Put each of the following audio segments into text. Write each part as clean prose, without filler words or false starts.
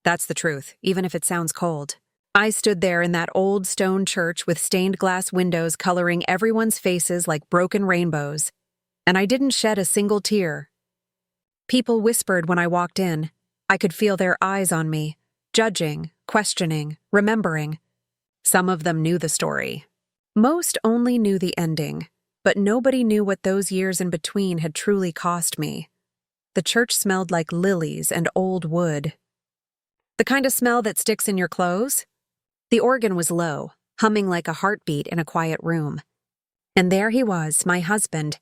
That's the truth, even if it sounds cold. I stood there in that old stone church with stained glass windows coloring everyone's faces like broken rainbows, and I didn't shed a single tear. People whispered when I walked in. I could feel their eyes on me, judging, questioning, remembering. Some of them knew the story. Most only knew the ending, but nobody knew what those years in between had truly cost me. The church smelled like lilies and old wood. The kind of smell that sticks in your clothes? The organ was low, humming like a heartbeat in a quiet room. And there he was, my husband,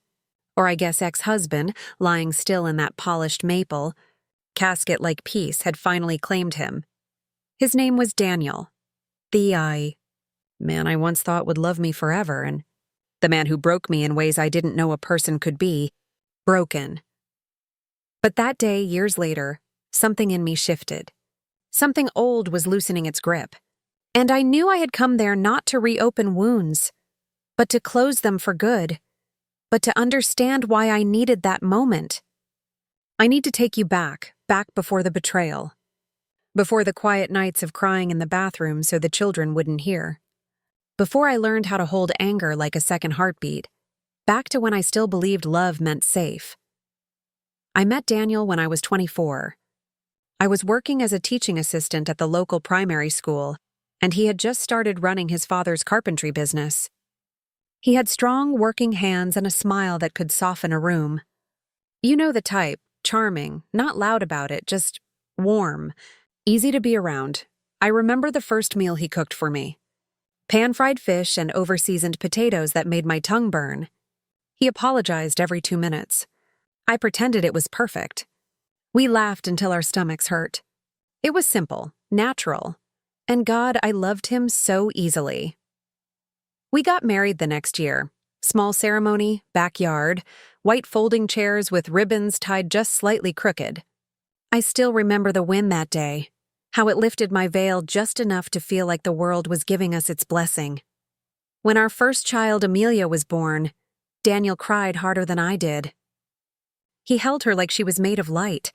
or I guess ex-husband, lying still in that polished maple. Casket like peace had finally claimed him. His name was Daniel. The man I once thought would love me forever, and the man who broke me in ways I didn't know a person could be. Broken. But that day, years later, something in me shifted. Something old was loosening its grip. And I knew I had come there not to reopen wounds, but to close them for good, but to understand why I needed that moment. I need to take you back before the betrayal. Before the quiet nights of crying in the bathroom so the children wouldn't hear. Before I learned how to hold anger like a second heartbeat. Back to when I still believed love meant safe. I met Daniel when I was 24. I was working as a teaching assistant at the local primary school, and he had just started running his father's carpentry business. He had strong working hands and a smile that could soften a room. You know the type, charming, not loud about it, just warm, easy to be around. I remember the first meal he cooked for me. Pan-fried fish and over-seasoned potatoes that made my tongue burn. He apologized every 2 minutes. I pretended it was perfect. We laughed until our stomachs hurt. It was simple, natural, and God, I loved him so easily. We got married the next year. Small ceremony, backyard, white folding chairs with ribbons tied just slightly crooked. I still remember the wind that day, how it lifted my veil just enough to feel like the world was giving us its blessing. When our first child, Amelia, was born, Daniel cried harder than I did. He held her like she was made of light.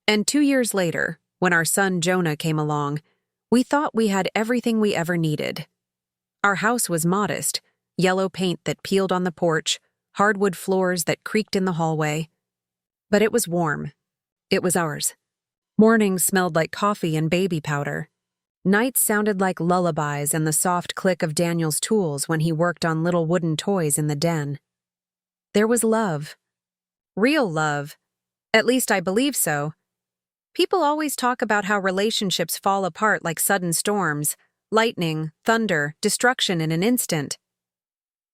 And 2 years later, when our son Jonah came along, we thought we had everything we ever needed. Our house was modest, yellow paint that peeled on the porch, hardwood floors that creaked in the hallway. But it was warm. It was ours. Mornings smelled like coffee and baby powder. Nights sounded like lullabies and the soft click of Daniel's tools when he worked on little wooden toys in the den. There was love. Real love. At least I believe so. People always talk about how relationships fall apart like sudden storms, lightning, thunder, destruction in an instant.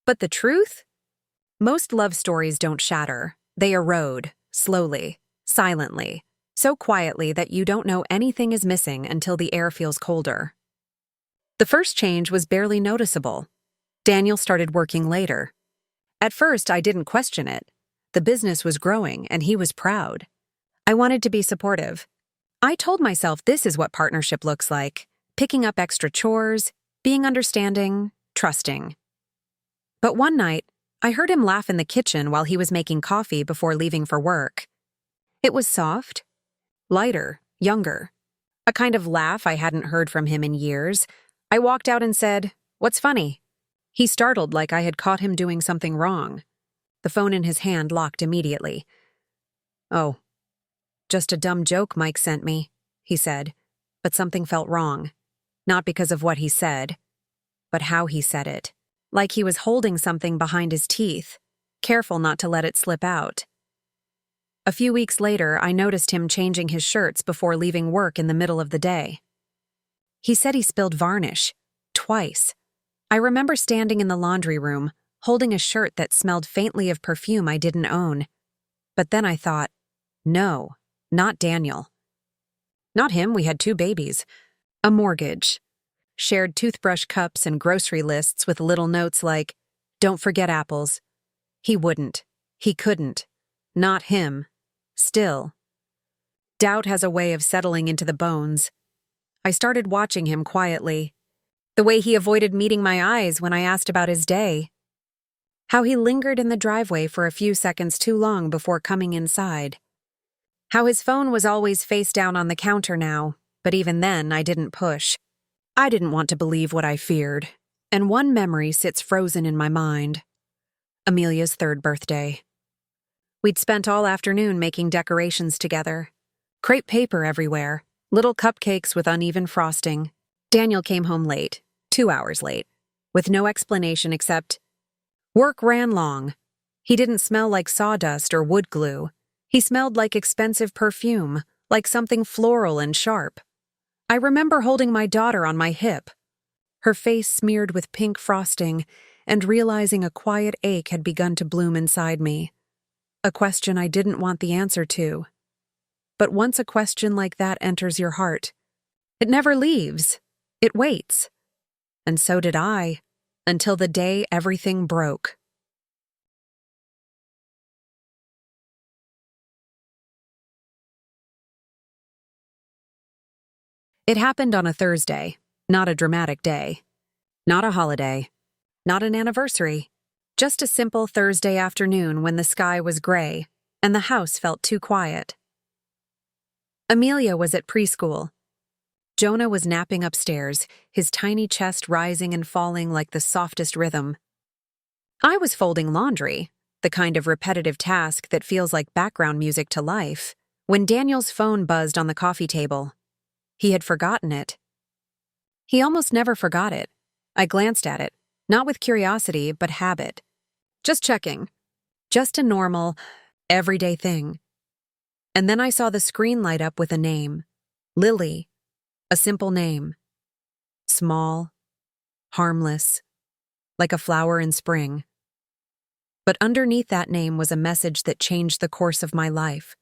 But the truth? Most love stories don't shatter. They erode, slowly, silently, so quietly that you don't know anything is missing until the air feels colder. The first change was barely noticeable. Daniel started working later. At first, I didn't question it. The business was growing, and he was proud. I wanted to be supportive. I told myself this is what partnership looks like, picking up extra chores, being understanding, trusting. But one night, I heard him laugh in the kitchen while he was making coffee before leaving for work. It was soft, lighter, younger. A kind of laugh I hadn't heard from him in years. I walked out and said, "What's funny?" He startled like I had caught him doing something wrong. The phone in his hand locked immediately. "Oh, just a dumb joke Mike sent me," he said, but something felt wrong. Not because of what he said, but how he said it. Like he was holding something behind his teeth, careful not to let it slip out. A few weeks later, I noticed him changing his shirts before leaving work in the middle of the day. He said he spilled varnish, twice. I remember standing in the laundry room, holding a shirt that smelled faintly of perfume I didn't own. But then I thought, no, not Daniel. Not him, we had 2 babies. A mortgage. Shared toothbrush cups and grocery lists with little notes like, "Don't forget apples." He wouldn't. He couldn't. Not him. Still. Doubt has a way of settling into the bones. I started watching him quietly. The way he avoided meeting my eyes when I asked about his day. How he lingered in the driveway for a few seconds too long before coming inside. How his phone was always face down on the counter now, but even then I didn't push. I didn't want to believe what I feared, and one memory sits frozen in my mind. Amelia's 3rd birthday. We'd spent all afternoon making decorations together. Crepe paper everywhere, little cupcakes with uneven frosting. Daniel came home late, 2 hours late, with no explanation except, work ran long. He didn't smell like sawdust or wood glue. He smelled like expensive perfume, like something floral and sharp. I remember holding my daughter on my hip, her face smeared with pink frosting, and realizing a quiet ache had begun to bloom inside me. A question I didn't want the answer to. But once a question like that enters your heart, it never leaves. It waits. And so did I, until the day everything broke. It happened on a Thursday, not a dramatic day, not a holiday, not an anniversary, just a simple Thursday afternoon when the sky was gray and the house felt too quiet. Amelia was at preschool. Jonah was napping upstairs, his tiny chest rising and falling like the softest rhythm. I was folding laundry, the kind of repetitive task that feels like background music to life, when Daniel's phone buzzed on the coffee table. He had forgotten it. He almost never forgot it. I glanced at it, not with curiosity, but habit. Just checking. Just a normal, everyday thing. And then I saw the screen light up with a name. Lily. A simple name. Small. Harmless. Like a flower in spring. But underneath that name was a message that changed the course of my life.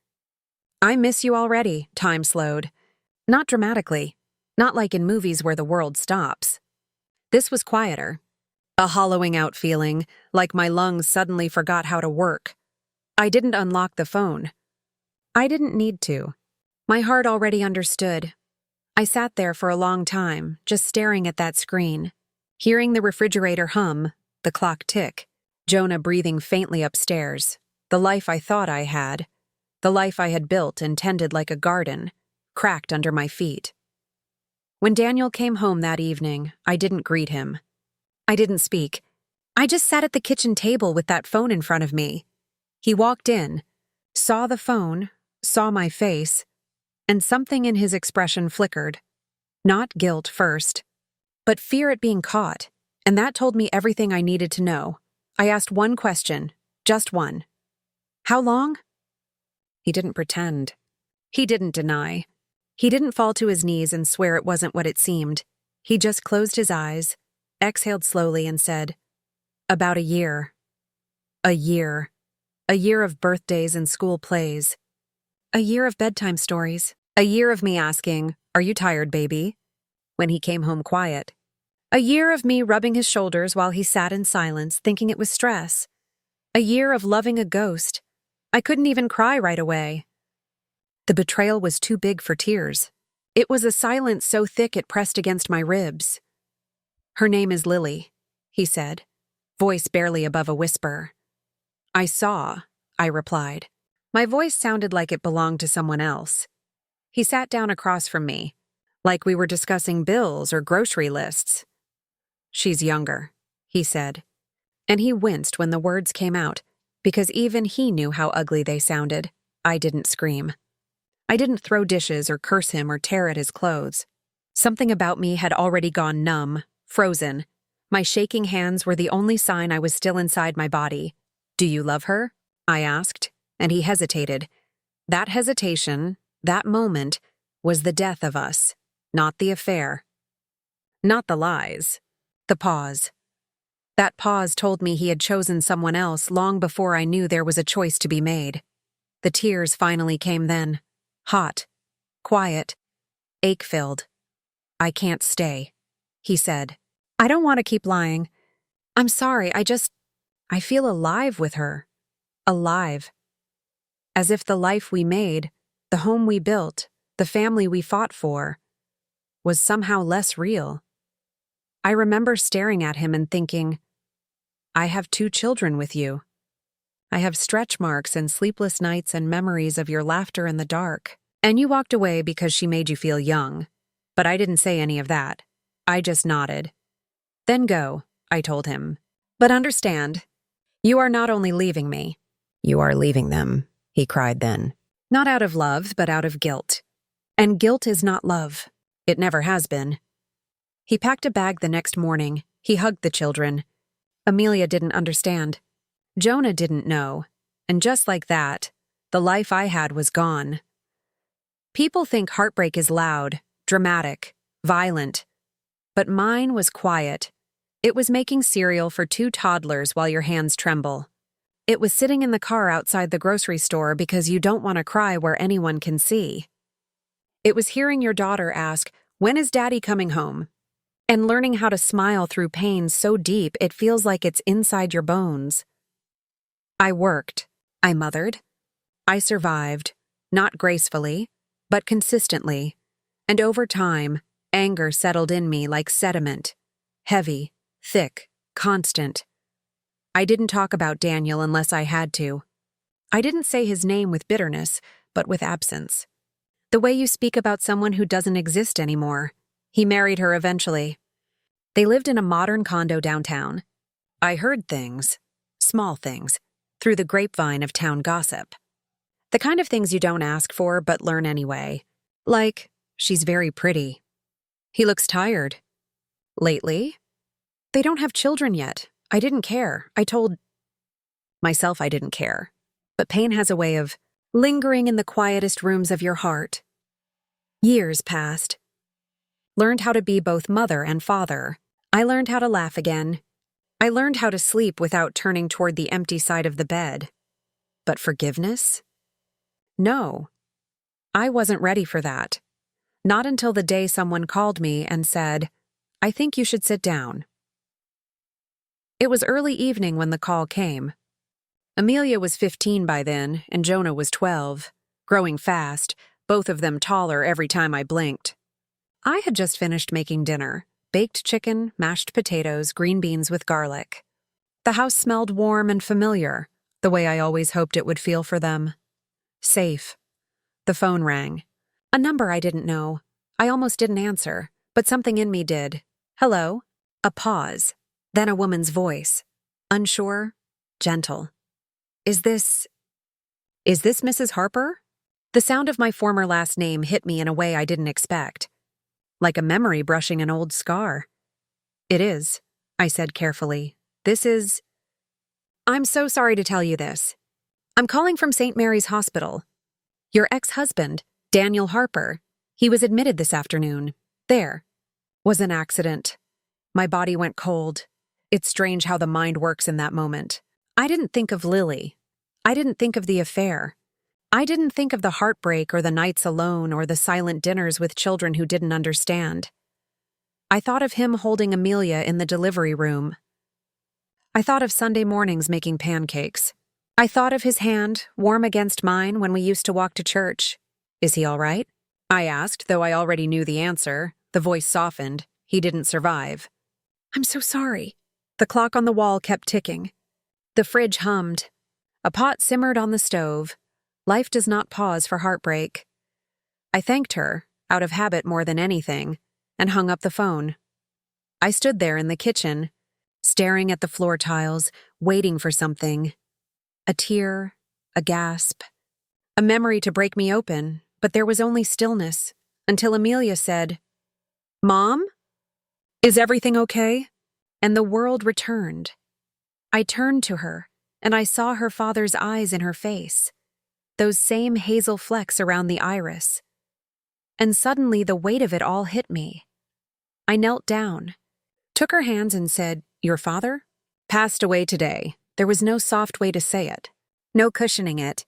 I miss you already, time slowed. Not dramatically, not like in movies where the world stops. This was quieter. A hollowing out feeling, like my lungs suddenly forgot how to work. I didn't unlock the phone. I didn't need to. My heart already understood. I sat there for a long time, just staring at that screen, hearing the refrigerator hum, the clock tick, Jonah breathing faintly upstairs, the life I thought I had, the life I had built and tended like a garden, cracked under my feet. When Daniel came home that evening, I didn't greet him. I didn't speak. I just sat at the kitchen table with that phone in front of me. He walked in, saw the phone, saw my face, and something in his expression flickered. Not guilt first, but fear at being caught, and that told me everything I needed to know. I asked one question, just one. How long? He didn't pretend. He didn't deny. He didn't fall to his knees and swear it wasn't what it seemed. He just closed his eyes, exhaled slowly, and said, about a year. A year. A year of birthdays and school plays. A year of bedtime stories. A year of me asking, "Are you tired, baby?" when he came home quiet. A year of me rubbing his shoulders while he sat in silence, thinking it was stress. A year of loving a ghost. I couldn't even cry right away. The betrayal was too big for tears. It was a silence so thick it pressed against my ribs. Her name is Lily, he said, voice barely above a whisper. I saw, I replied. My voice sounded like it belonged to someone else. He sat down across from me, like we were discussing bills or grocery lists. She's younger, he said, and he winced when the words came out, because even he knew how ugly they sounded. I didn't scream. I didn't throw dishes or curse him or tear at his clothes. Something about me had already gone numb, frozen. My shaking hands were the only sign I was still inside my body. Do you love her? I asked, and he hesitated. That hesitation, that moment, was the death of us, not the affair. Not the lies. The pause. That pause told me he had chosen someone else long before I knew there was a choice to be made. The tears finally came then. Hot, quiet, ache-filled. I can't stay, he said. I don't want to keep lying. I'm sorry, I feel alive with her. Alive. As if the life we made, the home we built, the family we fought for, was somehow less real. I remember staring at him and thinking, I have 2 children with you. I have stretch marks and sleepless nights and memories of your laughter in the dark. And you walked away because she made you feel young, But I didn't say any of that. I just nodded. Then go, I told him. But understand, you are not only leaving me. You are leaving them, he cried then. Not out of love, but out of guilt. And guilt is not love. It never has been. He packed a bag the next morning. He hugged the children. Amelia didn't understand. Jonah didn't know. And just like that, the life I had was gone. People think heartbreak is loud, dramatic, violent. But mine was quiet. It was making cereal for 2 toddlers while your hands tremble. It was sitting in the car outside the grocery store because you don't want to cry where anyone can see. It was hearing your daughter ask, "When is Daddy coming home?" And learning how to smile through pain so deep it feels like it's inside your bones. I worked. I mothered. I survived, not gracefully, but consistently. And over time, anger settled in me like sediment. Heavy, thick, constant. I didn't talk about Daniel unless I had to. I didn't say his name with bitterness, but with absence. The way you speak about someone who doesn't exist anymore. He married her eventually. They lived in a modern condo downtown. I heard things, small things, through the grapevine of town gossip. The kind of things you don't ask for but learn anyway. Like, she's very pretty. He looks tired. Lately? They don't have children yet. I didn't care. I told myself I didn't care. But pain has a way of lingering in the quietest rooms of your heart. Years passed. Learned how to be both mother and father. I learned how to laugh again. I learned how to sleep without turning toward the empty side of the bed. But forgiveness? No. I wasn't ready for that. Not until the day someone called me and said, "I think you should sit down." It was early evening when the call came. Amelia was 15 by then, and Jonah was 12, growing fast, both of them taller every time I blinked. I had just finished making dinner, baked chicken, mashed potatoes, green beans with garlic. The house smelled warm and familiar, the way I always hoped it would feel for them. Safe. The phone rang. A number I didn't know. I almost didn't answer, but something in me did. "Hello?" A pause. Then a woman's voice. Unsure, gentle. Is this Mrs. Harper?" The sound of my former last name hit me in a way I didn't expect. Like a memory brushing an old scar. "It is," I said carefully. "I'm so sorry to tell you this. I'm calling from St. Mary's Hospital. Your ex-husband, Daniel Harper, he was admitted this afternoon. There was an accident." My body went cold. It's strange how the mind works in that moment. I didn't think of Lily. I didn't think of the affair. I didn't think of the heartbreak or the nights alone or the silent dinners with children who didn't understand. I thought of him holding Amelia in the delivery room. I thought of Sunday mornings making pancakes. I thought of his hand, warm against mine when we used to walk to church. "Is he all right?" I asked, though I already knew the answer. The voice softened. He didn't survive. "I'm so sorry." The clock on the wall kept ticking. The fridge hummed. A pot simmered on the stove. Life does not pause for heartbreak. I thanked her, out of habit more than anything, and hung up the phone. I stood there in the kitchen, staring at the floor tiles, waiting for something. A tear, a gasp, a memory to break me open, but there was only stillness, until Amelia said, "Mom? Is everything okay?" And the world returned. I turned to her, and I saw her father's eyes in her face, those same hazel flecks around the iris. And suddenly the weight of it all hit me. I knelt down, took her hands and said, "Your father?" "Passed away today." There was no soft way to say it, no cushioning it.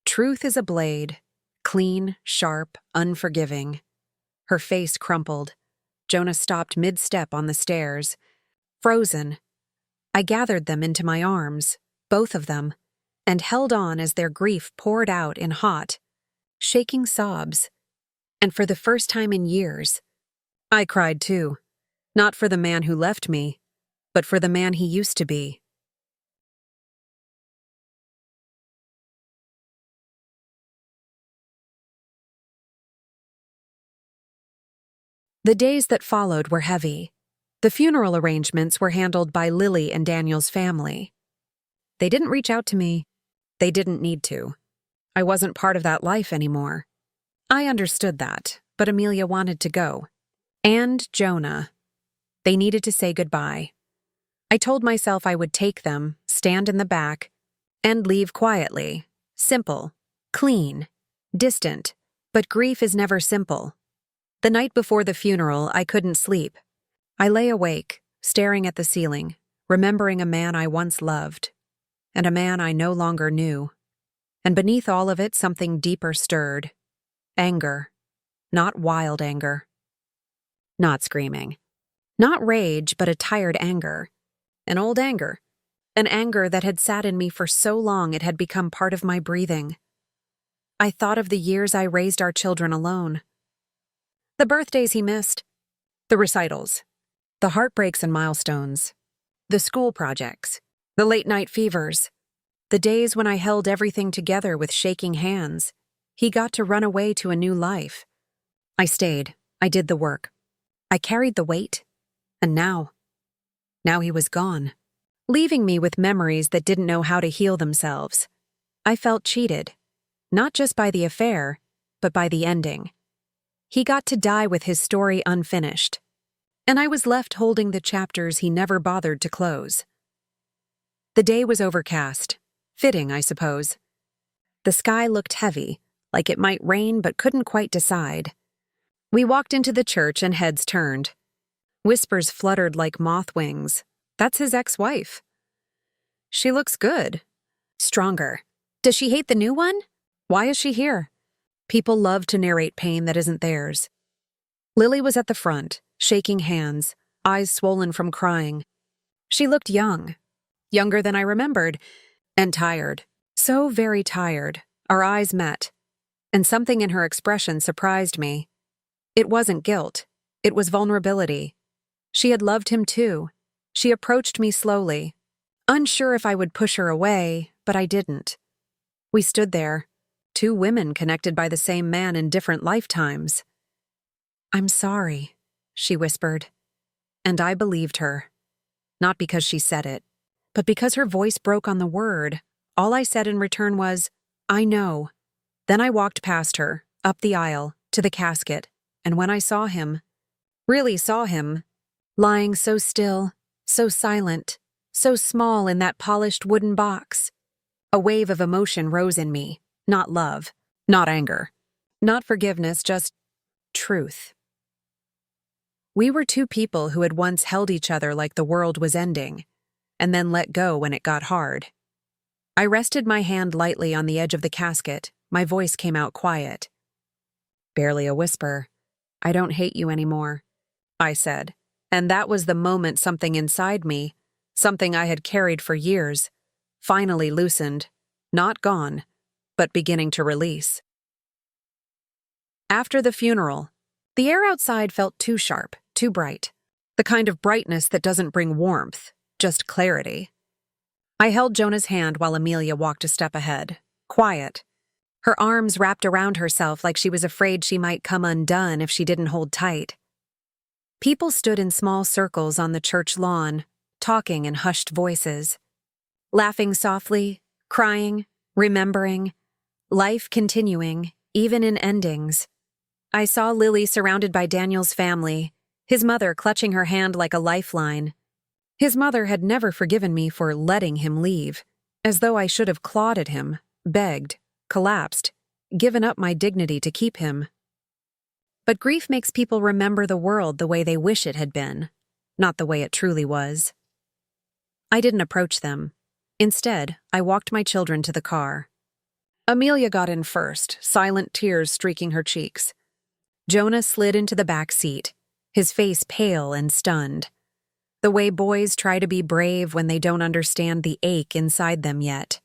Truth is a blade, clean, sharp, unforgiving. Her face crumpled. Jonah stopped mid-step on the stairs. Frozen. I gathered them into my arms, both of them, and held on as their grief poured out in hot, shaking sobs. And for the first time in years, I cried too. Not for the man who left me, but for the man he used to be. The days that followed were heavy. The funeral arrangements were handled by Lily and Daniel's family. They didn't reach out to me. They didn't need to. I wasn't part of that life anymore. I understood that, but Amelia wanted to go. And Jonah. They needed to say goodbye. I told myself I would take them, stand in the back, and leave quietly. Simple, clean, distant, but grief is never simple. The night before the funeral, I couldn't sleep. I lay awake, staring at the ceiling, remembering a man I once loved, and a man I no longer knew. And beneath all of it, something deeper stirred. Anger. Not wild anger. Not screaming. Not rage, but a tired anger. An old anger. An anger that had sat in me for so long it had become part of my breathing. I thought of the years I raised our children alone. The birthdays he missed. The recitals. The heartbreaks and milestones. The school projects. The late-night fevers. The days when I held everything together with shaking hands. He got to run away to a new life. I stayed. I did the work. I carried the weight. And now he was gone, leaving me with memories that didn't know how to heal themselves. I felt cheated, not just by the affair, but by the ending. He got to die with his story unfinished, and I was left holding the chapters he never bothered to close. The day was overcast, fitting, I suppose. The sky looked heavy, like it might rain but couldn't quite decide. We walked into the church and heads turned. Whispers fluttered like moth wings. That's his ex-wife. She looks good. Stronger. Does she hate the new one? Why is she here? People love to narrate pain that isn't theirs. Lily was at the front, shaking hands, eyes swollen from crying. She looked young. Younger than I remembered. And tired. So very tired. Our eyes met. And something in her expression surprised me. It wasn't guilt. It was vulnerability. She had loved him too. She approached me slowly, unsure if I would push her away, but I didn't. We stood there, two women connected by the same man in different lifetimes. "I'm sorry," she whispered. And I believed her. Not because she said it, but because her voice broke on the word. All I said in return was, "I know." Then I walked past her, up the aisle, to the casket, and when I saw him, really saw him, lying so still, so silent, so small in that polished wooden box, a wave of emotion rose in me. Not love, not anger, not forgiveness, just truth. We were two people who had once held each other like the world was ending, and then let go when it got hard. I rested my hand lightly on the edge of the casket. My voice came out quiet. Barely a whisper. "I don't hate you anymore," I said. And that was the moment something inside me, something I had carried for years, finally loosened, not gone, but beginning to release. After the funeral, the air outside felt too sharp, too bright, the kind of brightness that doesn't bring warmth, just clarity. I held Jonah's hand while Amelia walked a step ahead, quiet, her arms wrapped around herself like she was afraid she might come undone if she didn't hold tight. People stood in small circles on the church lawn, talking in hushed voices, laughing softly, crying, remembering, life continuing, even in endings. I saw Lily surrounded by Daniel's family, his mother clutching her hand like a lifeline. His mother had never forgiven me for letting him leave, as though I should have clawed at him, begged, collapsed, given up my dignity to keep him. But grief makes people remember the world the way they wish it had been, not the way it truly was. I didn't approach them. Instead, I walked my children to the car. Amelia got in first, silent tears streaking her cheeks. Jonah slid into the back seat, his face pale and stunned. The way boys try to be brave when they don't understand the ache inside them yet.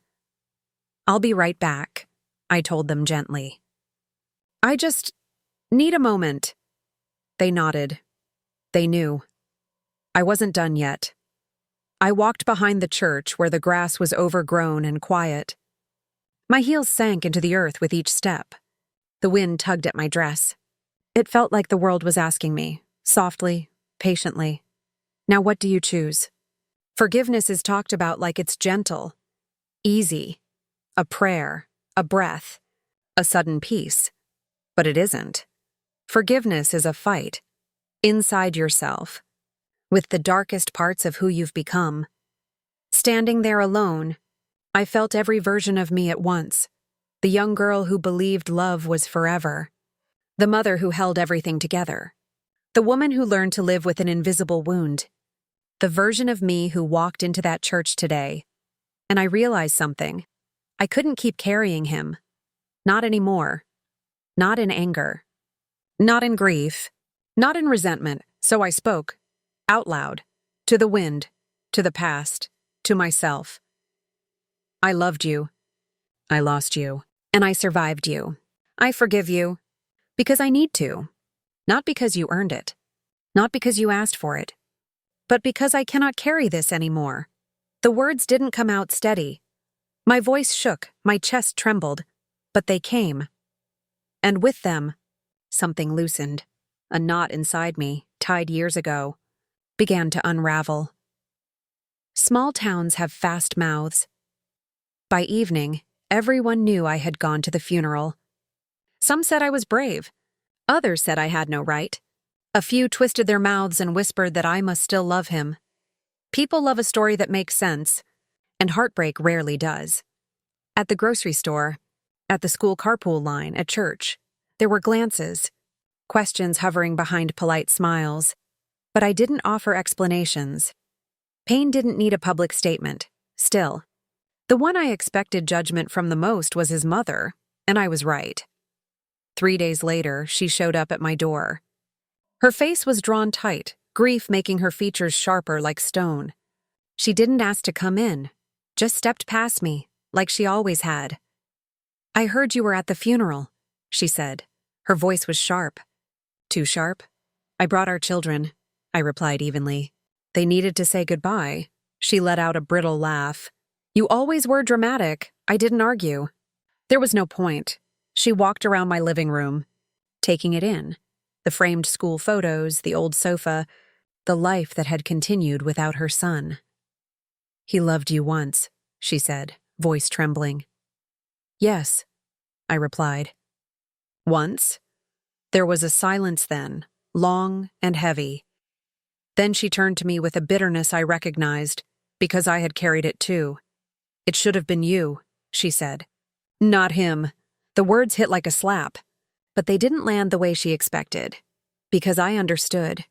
"I'll be right back," I told them gently. "I just need a moment." They nodded. They knew. I wasn't done yet. I walked behind the church where the grass was overgrown and quiet. My heels sank into the earth with each step. The wind tugged at my dress. It felt like the world was asking me, softly, patiently. Now what do you choose? Forgiveness is talked about like it's gentle, easy, a prayer, a breath, a sudden peace. But it isn't. Forgiveness is a fight, inside yourself, with the darkest parts of who you've become. Standing there alone, I felt every version of me at once. The young girl who believed love was forever. The mother who held everything together. The woman who learned to live with an invisible wound. The version of me who walked into that church today. And I realized something. I couldn't keep carrying him. Not anymore. Not in anger. Not in grief. Not in resentment. So I spoke. Out loud. To the wind. To the past. To myself. I loved you. I lost you. And I survived you. I forgive you. Because I need to. Not because you earned it. Not because you asked for it. But because I cannot carry this anymore. The words didn't come out steady. My voice shook, my chest trembled. But they came. And with them, something loosened. A knot inside me, tied years ago, began to unravel. Small towns have fast mouths. By evening, everyone knew I had gone to the funeral. Some said I was brave. Others said I had no right. A few twisted their mouths and whispered that I must still love him. People love a story that makes sense, and heartbreak rarely does. At the grocery store, at the school carpool line, at church, there were glances, questions hovering behind polite smiles, but I didn't offer explanations. Pain didn't need a public statement. Still, the one I expected judgment from the most was his mother, and I was right. 3 days later, she showed up at my door. Her face was drawn tight, grief making her features sharper like stone. She didn't ask to come in, just stepped past me, like she always had. "I heard you were at the funeral," she said. Her voice was sharp. "Too sharp?" "I brought our children," I replied evenly. "They needed to say goodbye." She let out a brittle laugh. "You always were dramatic." I didn't argue. There was no point. She walked around my living room, taking it in. The framed school photos, the old sofa, the life that had continued without her son. "He loved you once," she said, voice trembling. "Yes," I replied. "Once?" There was a silence then, long and heavy. Then she turned to me with a bitterness I recognized, because I had carried it too. "It should have been you," she said. "Not him." The words hit like a slap, but they didn't land the way she expected, because I understood.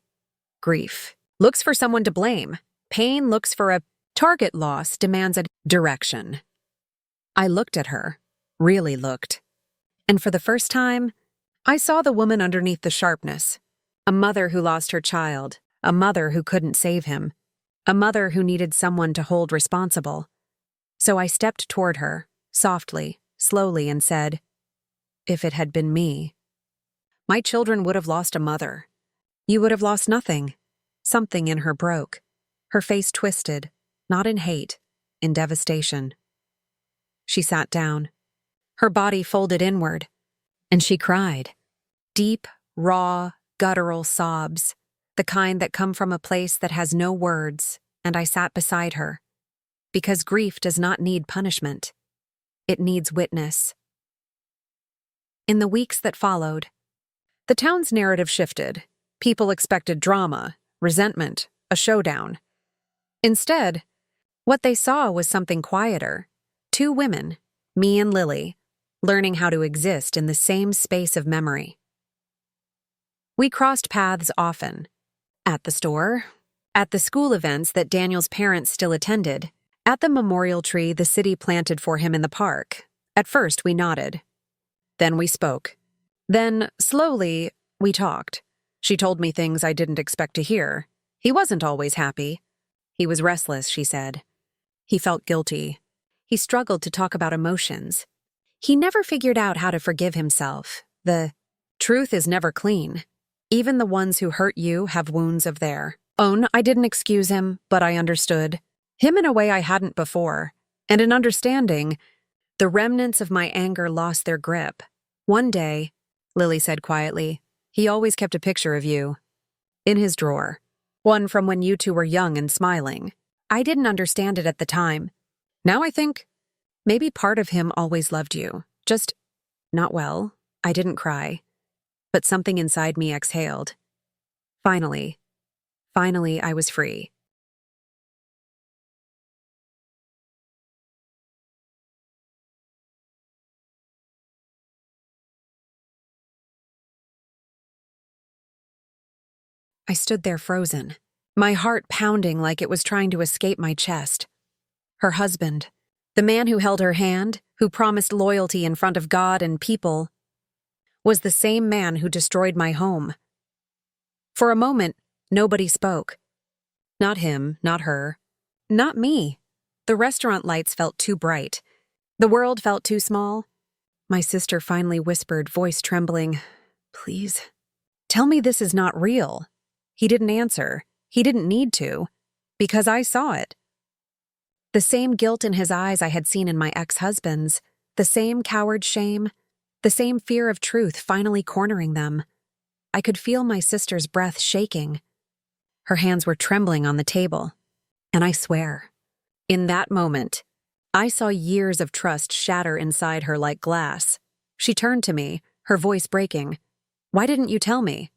Grief looks for someone to blame. Pain looks for a target. Loss demands a direction. I looked at her, really looked. And for the first time, I saw the woman underneath the sharpness. A mother who lost her child, a mother who couldn't save him, a mother who needed someone to hold responsible. So I stepped toward her, softly, slowly, and said, "If it had been me, my children would have lost a mother. You would have lost nothing." Something in her broke. Her face twisted, not in hate, in devastation. She sat down. Her body folded inward, and she cried. Deep, raw, guttural sobs, the kind that come from a place that has no words, and I sat beside her. Because grief does not need punishment. It needs witness. In the weeks that followed, the town's narrative shifted. People expected drama, resentment, a showdown. Instead, what they saw was something quieter. 2 women, me and Lily, learning how to exist in the same space of memory. We crossed paths often. At the store, at the school events that Daniel's parents still attended, at the memorial tree the city planted for him in the park. At first, we nodded. Then we spoke. Then, slowly, we talked. She told me things I didn't expect to hear. He wasn't always happy. He was restless, she said. He felt guilty. He struggled to talk about emotions. He never figured out how to forgive himself. The truth is never clean. Even the ones who hurt you have wounds of their own. I didn't excuse him, but I understood. Him in a way I hadn't before. And in understanding, the remnants of my anger lost their grip. "One day," Lily said quietly, "he always kept a picture of you." In his drawer. One from when you two were young and smiling. I didn't understand it at the time. Now I think maybe part of him always loved you. Just not well. I didn't cry. But something inside me exhaled. Finally, I was free. I stood there frozen, my heart pounding like it was trying to escape my chest. Her husband, the man who held her hand, who promised loyalty in front of God and people, was the same man who destroyed my home. For a moment, nobody spoke. Not him, not her, not me. The restaurant lights felt too bright. The world felt too small. My sister finally whispered, voice trembling, "Please, tell me this is not real." He didn't answer. He didn't need to, because I saw it. The same guilt in his eyes I had seen in my ex-husband's, the same coward shame, the same fear of truth finally cornering them. I could feel my sister's breath shaking. Her hands were trembling on the table. And I swear, in that moment, I saw years of trust shatter inside her like glass. She turned to me, her voice breaking. "Why didn't you tell me?"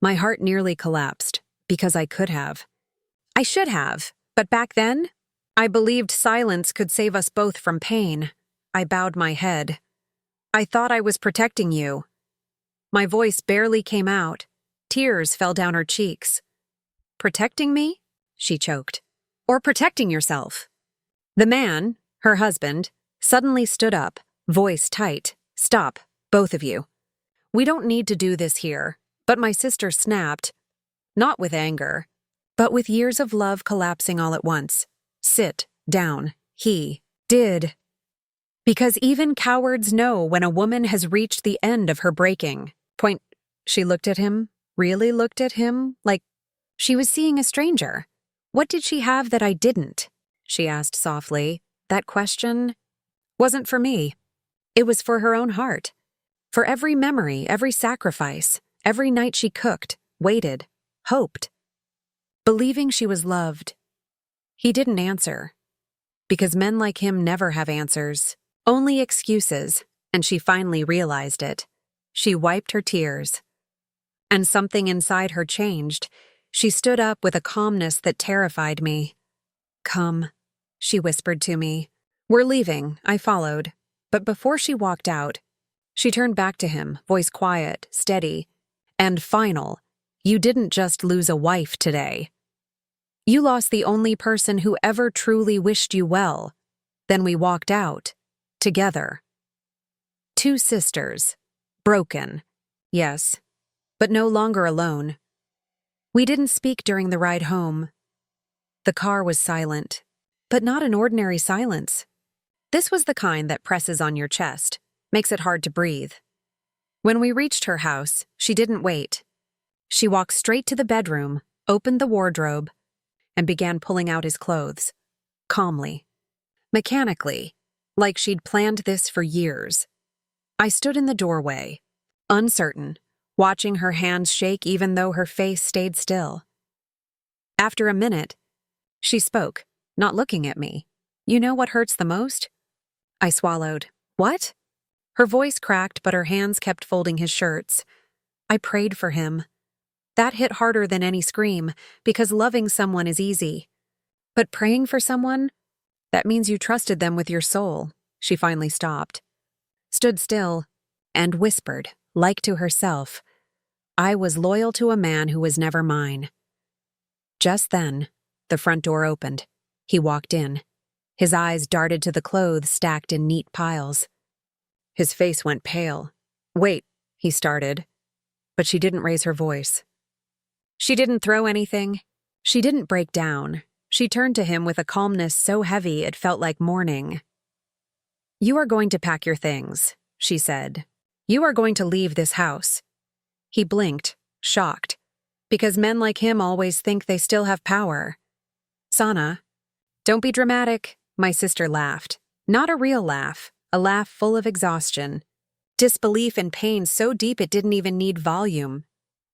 My heart nearly collapsed, because I could have. I should have, but back then, I believed silence could save us both from pain. I bowed my head. "I thought I was protecting you." My voice barely came out. Tears fell down her cheeks. "Protecting me?" she choked. "Or protecting yourself?" The man, her husband, suddenly stood up, voice tight. "Stop, both of you. We don't need to do this here." But my sister snapped, not with anger, but with years of love collapsing all at once. "Sit down." He did. Because even cowards know when a woman has reached the end of her breaking point. She looked at him, really looked at him, like she was seeing a stranger. "What did she have that I didn't?" she asked softly. That question wasn't for me. It was for her own heart. For every memory, every sacrifice, every night she cooked, waited, hoped, believing she was loved. He didn't answer. Because men like him never have answers, only excuses, and she finally realized it. She wiped her tears. And something inside her changed. She stood up with a calmness that terrified me. "Come," she whispered to me. "We're leaving," I followed. But before she walked out, she turned back to him, voice quiet, steady, and final. "You didn't just lose a wife today. You lost the only person who ever truly wished you well." Then we walked out, together. Two sisters, broken, yes, but no longer alone. We didn't speak during the ride home. The car was silent, but not an ordinary silence. This was the kind that presses on your chest, makes it hard to breathe. When we reached her house, she didn't wait. She walked straight to the bedroom, opened the wardrobe, and began pulling out his clothes. Calmly. Mechanically, like she'd planned this for years. I stood in the doorway, uncertain, watching her hands shake even though her face stayed still. After a minute, she spoke, not looking at me. "You know what hurts the most?" I swallowed. "What?" Her voice cracked, but her hands kept folding his shirts. "I prayed for him." That hit harder than any scream, because loving someone is easy. But praying for someone? That means you trusted them with your soul. She finally stopped, stood still, and whispered, like to herself, "I was loyal to a man who was never mine." Just then, the front door opened. He walked in. His eyes darted to the clothes stacked in neat piles. His face went pale. "Wait," he started, but she didn't raise her voice. She didn't throw anything. She didn't break down. She turned to him with a calmness so heavy it felt like mourning. "You are going to pack your things," she said. "You are going to leave this house." He blinked, shocked, because men like him always think they still have power. "Sana, don't be dramatic," my sister laughed. Not a real laugh, a laugh full of exhaustion. Disbelief and pain so deep it didn't even need volume.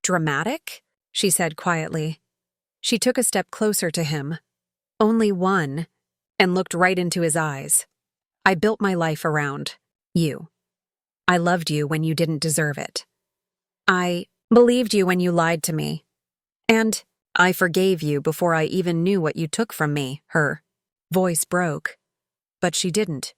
"Dramatic?" she said quietly. She took a step closer to him. Only one, and looked right into his eyes. I built my life around you. I loved you when you didn't deserve it. I believed you when you lied to me. And I forgave you before I even knew what you took from me. Her voice broke. But she didn't.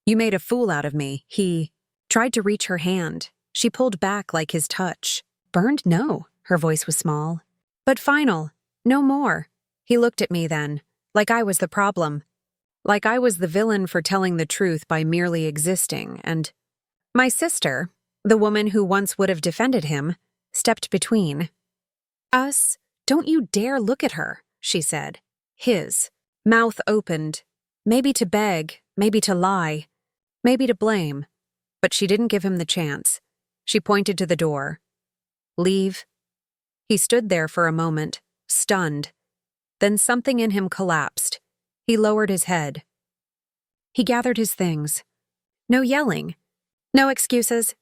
You made a fool out of me. He tried to reach her hand. She pulled back like his touch. Burned? No. Her voice was small. But final. No more. He looked at me then, like I was the problem. Like I was the villain for telling the truth by merely existing, and my sister, the woman who once would have defended him, stepped between. Us? Don't you dare look at her, she said. His mouth opened, maybe to beg, maybe to lie, maybe to blame, but she didn't give him the chance. She pointed to the door. Leave. He stood there for a moment, stunned. Then something in him collapsed. He lowered his head. He gathered his things. No yelling. No excuses.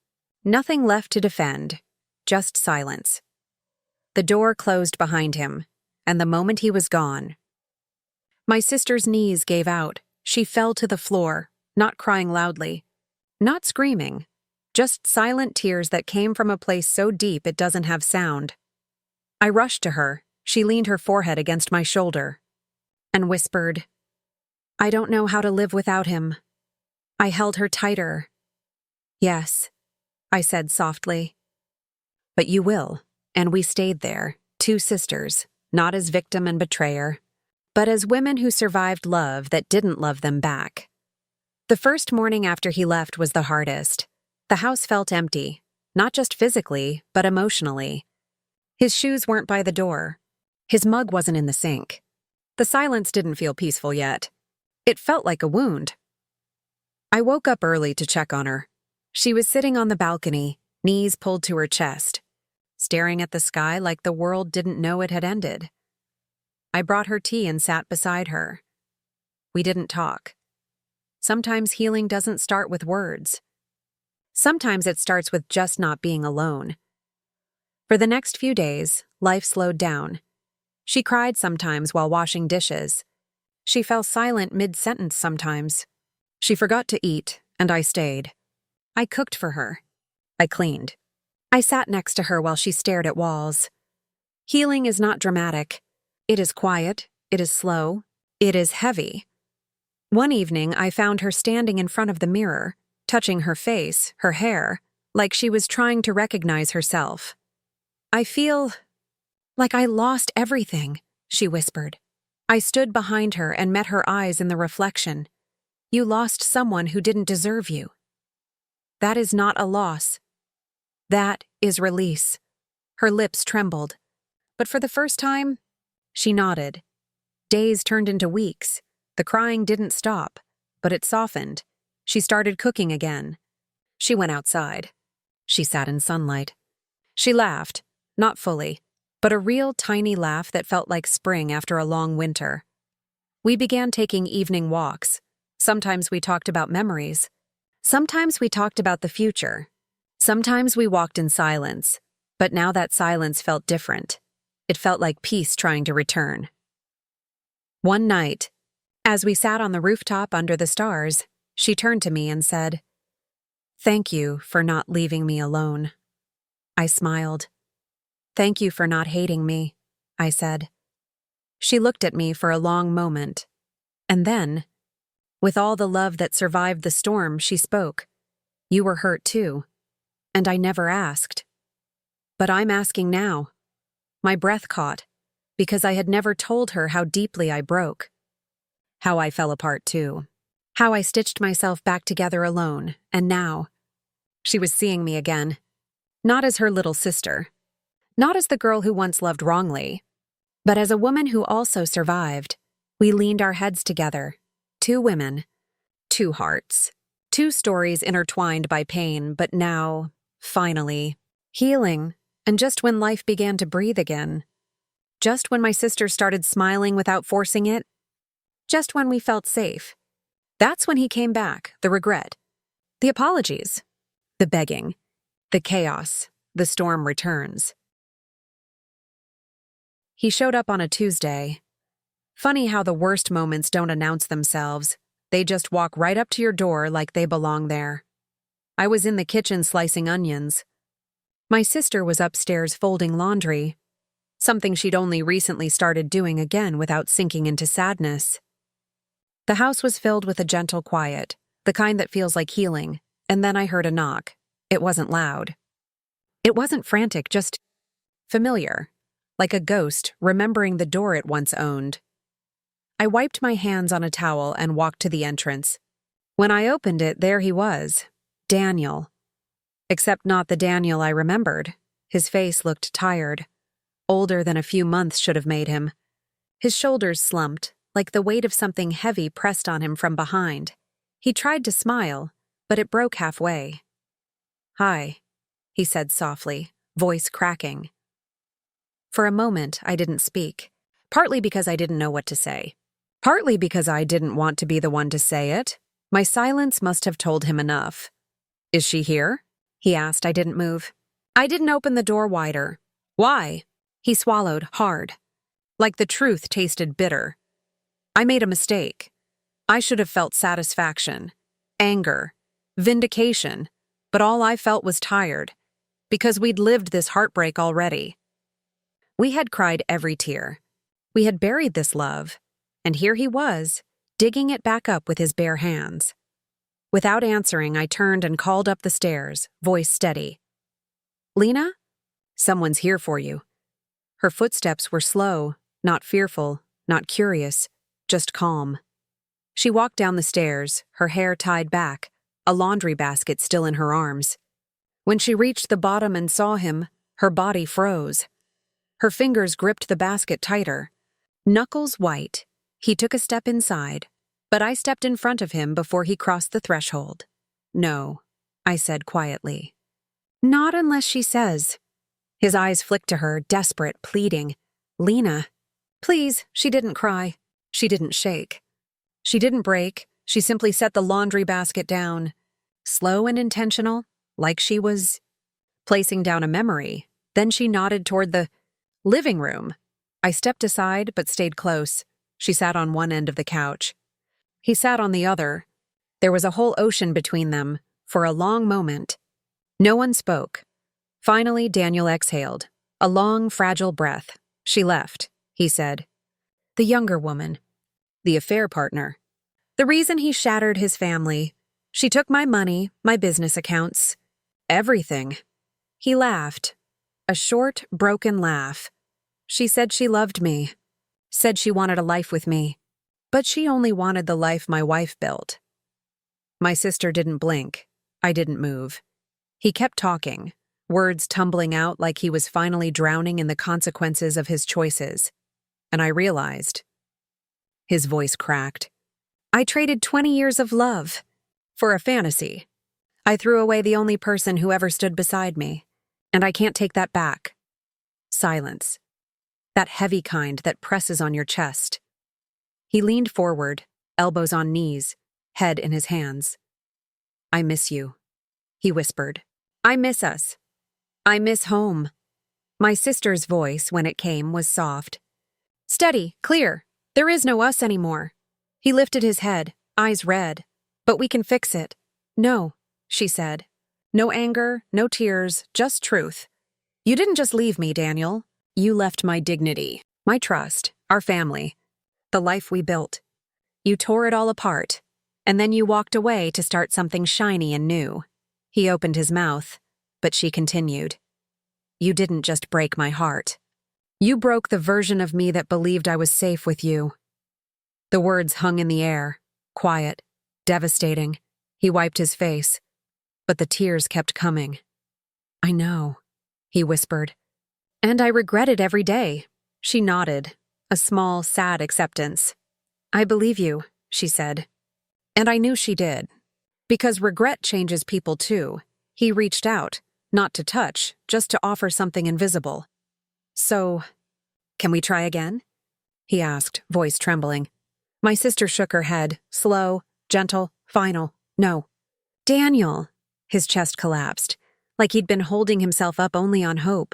Nothing left to defend. Just silence. The door closed behind him, and the moment he was gone. My sister's knees gave out. She fell to the floor, not crying loudly, not screaming, just silent tears that came from a place so deep it doesn't have sound. I rushed to her. She leaned her forehead against my shoulder and whispered, I don't know how to live without him. I held her tighter. Yes, I said softly. But you will, and we stayed there, two sisters, not as victim and betrayer, but as women who survived love that didn't love them back. The first morning after he left was the hardest. The house felt empty, not just physically, but emotionally. His shoes weren't by the door. His mug wasn't in the sink. The silence didn't feel peaceful yet. It felt like a wound. I woke up early to check on her. She was sitting on the balcony, knees pulled to her chest, staring at the sky like the world didn't know it had ended. I brought her tea and sat beside her. We didn't talk. Sometimes healing doesn't start with words. Sometimes it starts with just not being alone. For the next few days, life slowed down. She cried sometimes while washing dishes. She fell silent mid-sentence sometimes. She forgot to eat, and I stayed. I cooked for her. I cleaned. I sat next to her while she stared at walls. Healing is not dramatic. It is quiet. It is slow. It is heavy. One evening, I found her standing in front of the mirror, touching her face, her hair, like she was trying to recognize herself. I feel like I lost everything, she whispered. I stood behind her and met her eyes in the reflection. You lost someone who didn't deserve you. That is not a loss. That is release. Her lips trembled. But for the first time, she nodded. Days turned into weeks. The crying didn't stop, but it softened. She started cooking again. She went outside. She sat in sunlight. She laughed, not fully, but a real tiny laugh that felt like spring after a long winter. We began taking evening walks. Sometimes we talked about memories. Sometimes we talked about the future. Sometimes we walked in silence, but now that silence felt different. It felt like peace trying to return. One night, as we sat on the rooftop under the stars, she turned to me and said, "Thank you for not leaving me alone." I smiled. "Thank you for not hating me," I said. She looked at me for a long moment, and then, with all the love that survived the storm, she spoke. "You were hurt too, and I never asked. But I'm asking now." My breath caught, because I had never told her how deeply I broke. How I fell apart too. How I stitched myself back together alone, and now, she was seeing me again. Not as her little sister. Not as the girl who once loved wrongly, but as a woman who also survived. We leaned our heads together. Two women. Two hearts. Two stories intertwined by pain, but now, finally, healing. And just when life began to breathe again. Just when my sister started smiling without forcing it. Just when we felt safe. That's when he came back, the regret. The apologies. The begging. The chaos. The storm returns. He showed up on a Tuesday. Funny how the worst moments don't announce themselves. They just walk right up to your door like they belong there. I was in the kitchen slicing onions. My sister was upstairs folding laundry, something she'd only recently started doing again without sinking into sadness. The house was filled with a gentle quiet, the kind that feels like healing, and then I heard a knock. It wasn't loud. It wasn't frantic, just familiar, like a ghost remembering the door it once owned. I wiped my hands on a towel and walked to the entrance. When I opened it, there he was, Daniel. Except not the Daniel I remembered. His face looked tired, older than a few months should have made him. His shoulders slumped, like the weight of something heavy pressed on him from behind. He tried to smile, but it broke halfway. "Hi," he said softly, voice cracking. For a moment, I didn't speak, partly because I didn't know what to say. Partly because I didn't want to be the one to say it. My silence must have told him enough. "Is she here?" he asked. I didn't move. I didn't open the door wider. "Why?" He swallowed hard, like the truth tasted bitter. I made a mistake. I should have felt satisfaction, anger, vindication, but all I felt was tired, because we'd lived this heartbreak already. We had cried every tear. We had buried this love, and here he was, digging it back up with his bare hands. Without answering, I turned and called up the stairs, voice steady. "Lena? Someone's here for you." Her footsteps were slow, not fearful, not curious, just calm. She walked down the stairs, her hair tied back, a laundry basket still in her arms. When she reached the bottom and saw him, her body froze. Her fingers gripped the basket tighter. Knuckles white, he took a step inside, but I stepped in front of him before he crossed the threshold. "No," I said quietly. "Not unless she says." His eyes flicked to her, desperate, pleading. "Lena." Please, she didn't cry. She didn't shake. She didn't break. She simply set the laundry basket down. Slow and intentional, like she was placing down a memory. Then she nodded toward the living room. I stepped aside but stayed close. She sat on one end of the couch. He sat on the other. There was a whole ocean between them, for a long moment. No one spoke. Finally, Daniel exhaled. A long, fragile breath. "She left," he said. "The younger woman. The affair partner. The reason he shattered his family. She took my money, my business accounts. Everything." He laughed. A short, broken laugh. "She said she loved me. Said she wanted a life with me. But she only wanted the life my wife built." My sister didn't blink. I didn't move. He kept talking, words tumbling out like he was finally drowning in the consequences of his choices. And I realized. His voice cracked. "I traded 20 years of love for a fantasy. I threw away the only person who ever stood beside me, and I can't take that back." Silence. That heavy kind that presses on your chest. He leaned forward, elbows on knees, head in his hands. "I miss you," he whispered. "I miss us. I miss home." My sister's voice, when it came, was soft. "Steady, clear. There is no us anymore." He lifted his head, eyes red. "But we can fix it." "No," she said. "No anger, no tears, just truth. You didn't just leave me, Daniel. You left my dignity, my trust, our family, the life we built. You tore it all apart, and then you walked away to start something shiny and new." He opened his mouth, but she continued. "You didn't just break my heart. You broke the version of me that believed I was safe with you." The words hung in the air, quiet, devastating. He wiped his face, but the tears kept coming. "I know," he whispered. "And I regret it every day." She nodded, a small, sad acceptance. "I believe you," she said. And I knew she did. Because regret changes people too. He reached out, not to touch, just to offer something invisible. "So, can we try again?" he asked, voice trembling. My sister shook her head, slow, gentle, final. "No." "Daniel." His chest collapsed, like he'd been holding himself up only on hope.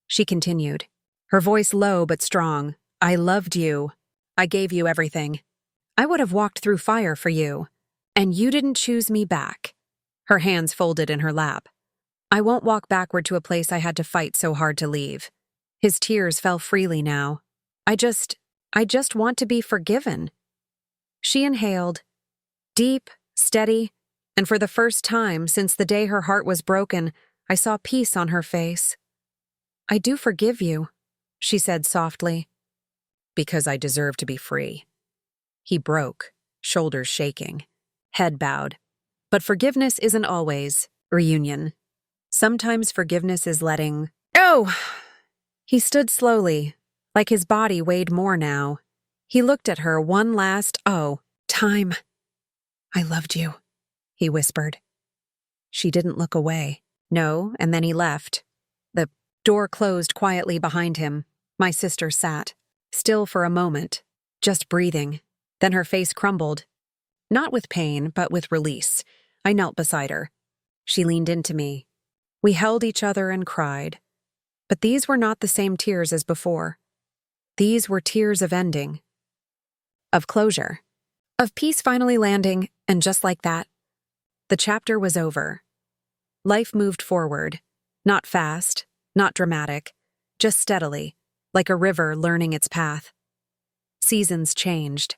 She continued. her voice low but strong. I loved you. I gave you everything. I would have walked through fire for you. And you didn't choose me back. Her hands folded in her lap. I won't walk backward to a place I had to fight so hard to leave. His tears fell freely now. I just want to be forgiven. She inhaled, deep, steady, and for the first time since the day her heart was broken, I saw peace on her face. I do forgive you, she said softly. Because I deserve to be free. He broke, shoulders shaking, head bowed. But forgiveness isn't always reunion. Sometimes forgiveness is letting... Oh! He stood slowly, like his body weighed more now. He looked at her one last, time. I loved you, he whispered. She didn't look away. No, and then he left. The door closed quietly behind him. My sister sat, still for a moment, just breathing. Then her face crumbled. Not with pain, but with release. I knelt beside her. She leaned into me. We held each other and cried. But these were not the same tears as before. These were tears of ending. Of closure. Of peace finally landing, and just like that, the chapter was over. Life moved forward. Not fast, not dramatic, just steadily, like a river learning its path. Seasons changed.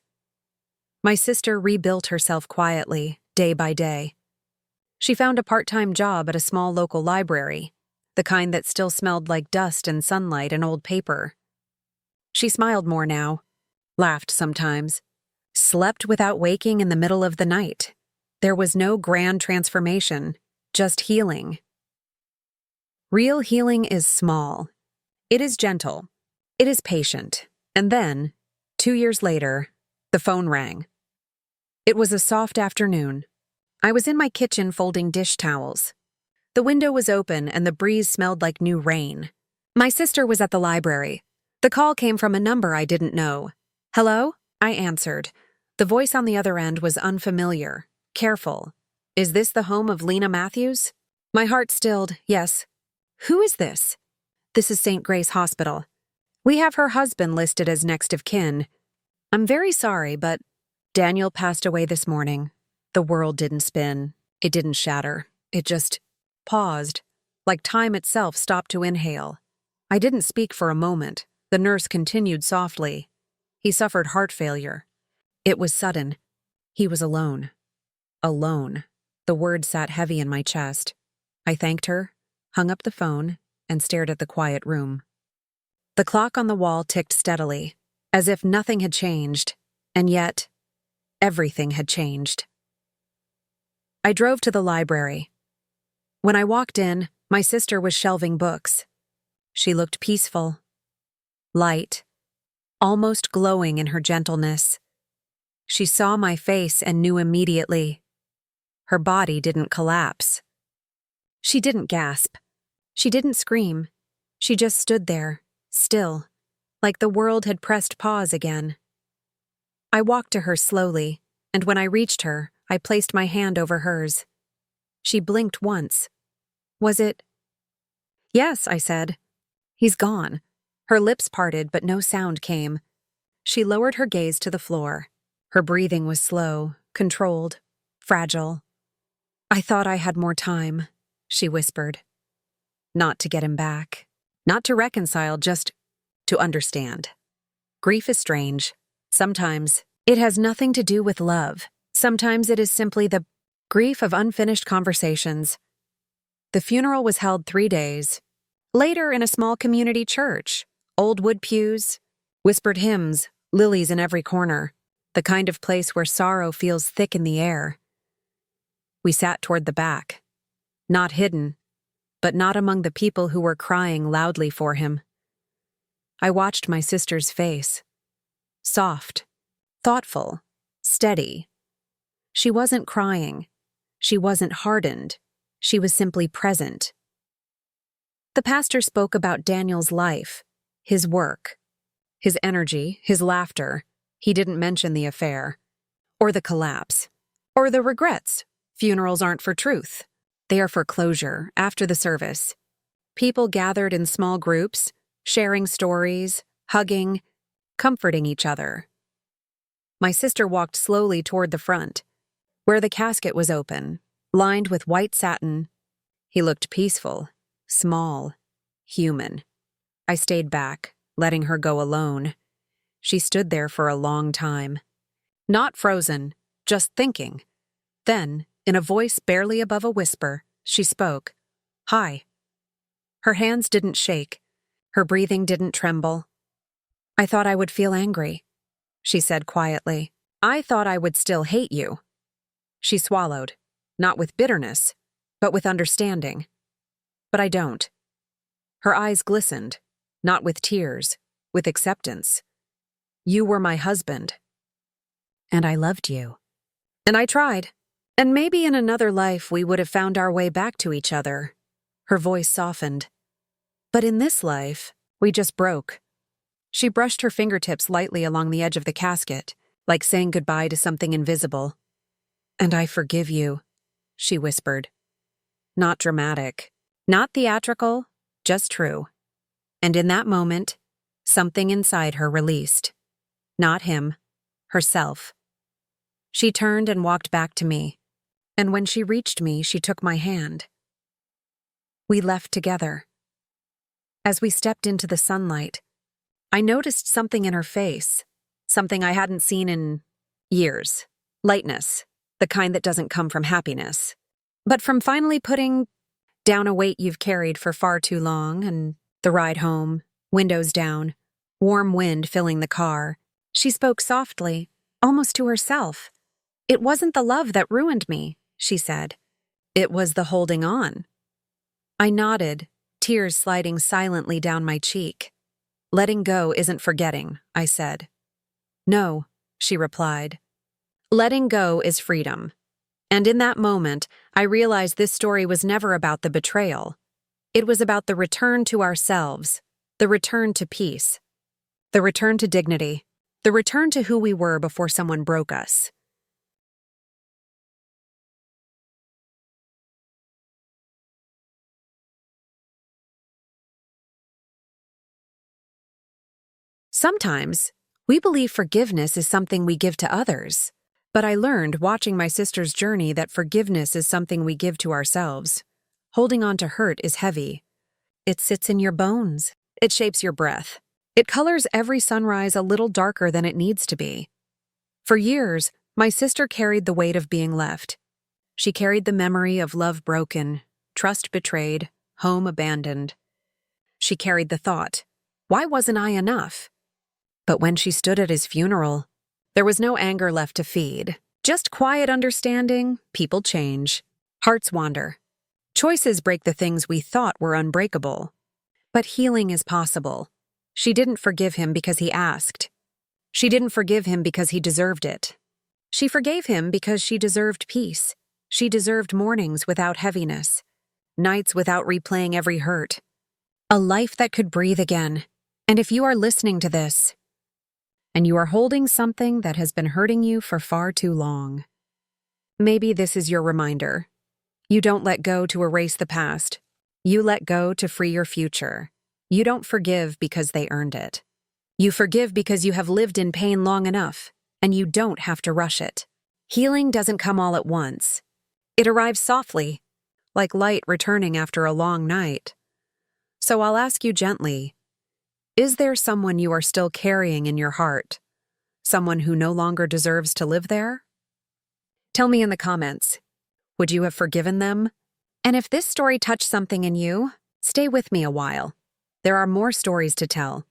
My sister rebuilt herself quietly, day by day. She found a part-time job at a small local library, the kind that still smelled like dust and sunlight and old paper. She smiled more now, laughed sometimes, slept without waking in the middle of the night. There was no grand transformation, just healing. Real healing is small. It is gentle. It is patient. And then, 2 years later, the phone rang. It was a soft afternoon. I was in my kitchen folding dish towels. The window was open and the breeze smelled like new rain. My sister was at the library. The call came from a number I didn't know. Hello? I answered. The voice on the other end was unfamiliar, careful. Is this the home of Lena Matthews? My heart stilled. Yes. Who is this? This is St. Grace Hospital. We have her husband listed as next of kin. I'm very sorry, but Daniel passed away this morning. The world didn't spin. It didn't shatter. It just paused, like time itself stopped to inhale. I didn't speak for a moment. The nurse continued softly. He suffered heart failure. It was sudden. He was alone. Alone. The word sat heavy in my chest. I thanked her, hung up the phone, and stared at the quiet room. The clock on the wall ticked steadily, as if nothing had changed, and yet, everything had changed. I drove to the library. When I walked in, my sister was shelving books. She looked peaceful, light, almost glowing in her gentleness. She saw my face and knew immediately. Her body didn't collapse. She didn't gasp. She didn't scream. She just stood there, still, like the world had pressed pause again. I walked to her slowly, and when I reached her, I placed my hand over hers. She blinked once. Was it? Yes, I said. He's gone. Her lips parted, but no sound came. She lowered her gaze to the floor. Her breathing was slow, controlled, fragile. I thought I had more time, she whispered. Not to get him back. Not to reconcile, just to understand. Grief is strange. Sometimes it has nothing to do with love. Sometimes it is simply the grief of unfinished conversations. The funeral was held 3 days. Later in a small community church, old wood pews, whispered hymns, lilies in every corner, the kind of place where sorrow feels thick in the air. We sat toward the back, not hidden, but not among the people who were crying loudly for him. I watched my sister's face. Soft, thoughtful, steady. She wasn't crying. She wasn't hardened. She was simply present. The pastor spoke about Daniel's life, his work, his energy, his laughter. He didn't mention the affair, or the collapse, or the regrets. Funerals aren't for truth. They are for closure after the service. People gathered in small groups, sharing stories, hugging, comforting each other. My sister walked slowly toward the front, where the casket was open, lined with white satin. He looked peaceful, small, human. I stayed back, letting her go alone. She stood there for a long time. Not frozen, just thinking. Then, in a voice barely above a whisper, she spoke. "Hi." Her hands didn't shake. Her breathing didn't tremble. "I thought I would feel angry," she said quietly. "I thought I would still hate you." She swallowed, not with bitterness, but with understanding. "But I don't." Her eyes glistened, not with tears, with acceptance. "You were my husband. And I loved you. And I tried. And maybe in another life we would have found our way back to each other." Her voice softened. "But in this life, we just broke." She brushed her fingertips lightly along the edge of the casket, like saying goodbye to something invisible. "And I forgive you," she whispered. Not dramatic, not theatrical, just true. And in that moment, something inside her released. Not him, herself. She turned and walked back to me, and when she reached me, she took my hand. We left together. As we stepped into the sunlight, I noticed something in her face, something I hadn't seen in years. Lightness, the kind that doesn't come from happiness, but from finally putting down a weight you've carried for far too long. And the ride home, windows down, warm wind filling the car. She spoke softly, almost to herself. "It wasn't the love that ruined me," she said. "It was the holding on." I nodded, tears sliding silently down my cheek. "Letting go isn't forgetting," I said. "No," she replied. "Letting go is freedom." And in that moment, I realized this story was never about the betrayal. It was about the return to ourselves, the return to peace, the return to dignity, the return to who we were before someone broke us. Sometimes, we believe forgiveness is something we give to others. But I learned, watching my sister's journey, that forgiveness is something we give to ourselves. Holding on to hurt is heavy. It sits in your bones. It shapes your breath. It colors every sunrise a little darker than it needs to be. For years, my sister carried the weight of being left. She carried the memory of love broken, trust betrayed, home abandoned. She carried the thought, why wasn't I enough? But when she stood at his funeral, there was no anger left to feed. Just quiet understanding. People change. Hearts wander. Choices break the things we thought were unbreakable. But healing is possible. She didn't forgive him because he asked. She didn't forgive him because he deserved it. She forgave him because she deserved peace. She deserved mornings without heaviness, nights without replaying every hurt. A life that could breathe again. And if you are listening to this, and you are holding something that has been hurting you for far too long, maybe this is your reminder. You don't let go to erase the past. You let go to free your future. You don't forgive because they earned it. You forgive because you have lived in pain long enough, and you don't have to rush it. Healing doesn't come all at once. It arrives softly, like light returning after a long night. So I'll ask you gently, is there someone you are still carrying in your heart? Someone who no longer deserves to live there? Tell me in the comments, would you have forgiven them? And if this story touched something in you, stay with me a while. There are more stories to tell.